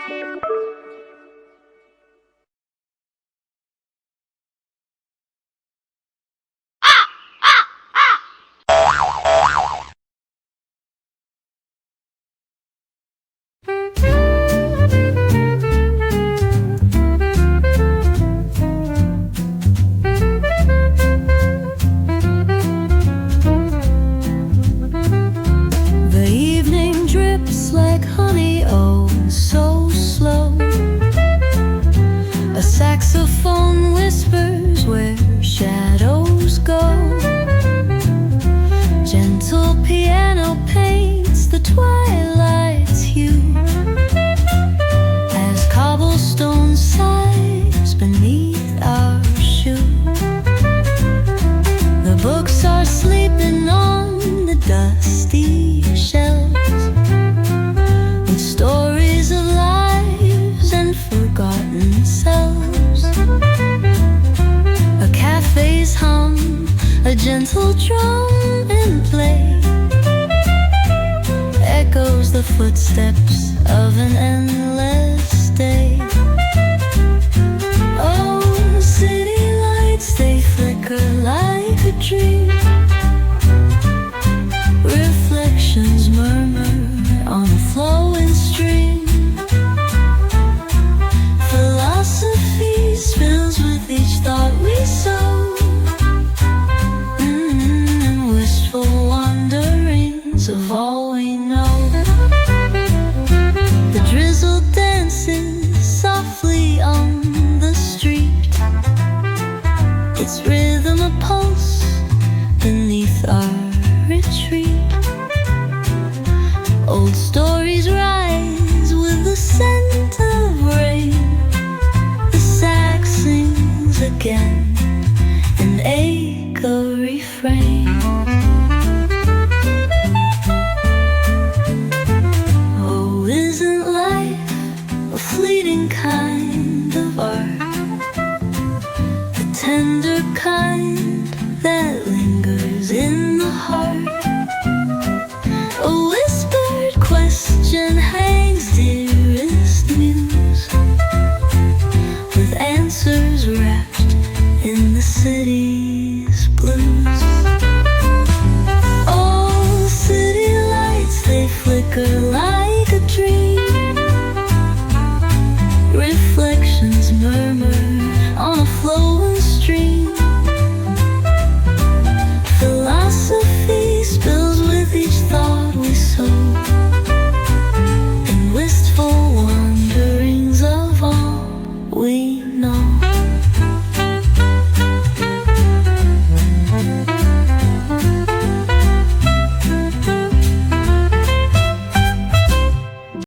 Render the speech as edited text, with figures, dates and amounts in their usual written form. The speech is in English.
The evening drips like honey, oh, so slow. A saxophone whispers where shadows go. Gentle piano paints the twilight's hue as cobblestone sighs beneath our shoe. The books are sleeping on the dusty shelves with stories of lives and forgotten selves. A cafe's hum, a gentle drum and play echoes the footsteps of an endless day. Oh, city lights, they flicker like a dream. Reflections murmur on a flowing stream. Philosophy spills with each thought we sow, and wistful wanderings of all we know. The drizzle dances softly on the street, its rhythm a pulse beneath our retreat. Old stories rise with the scent of rain. The sax sings again, an echo refrain. Oh, isn't life a fleeting kind of art? The tender kind that lingers in the heart. A whispered question hangs dearest muse, with answers wrapped in the city.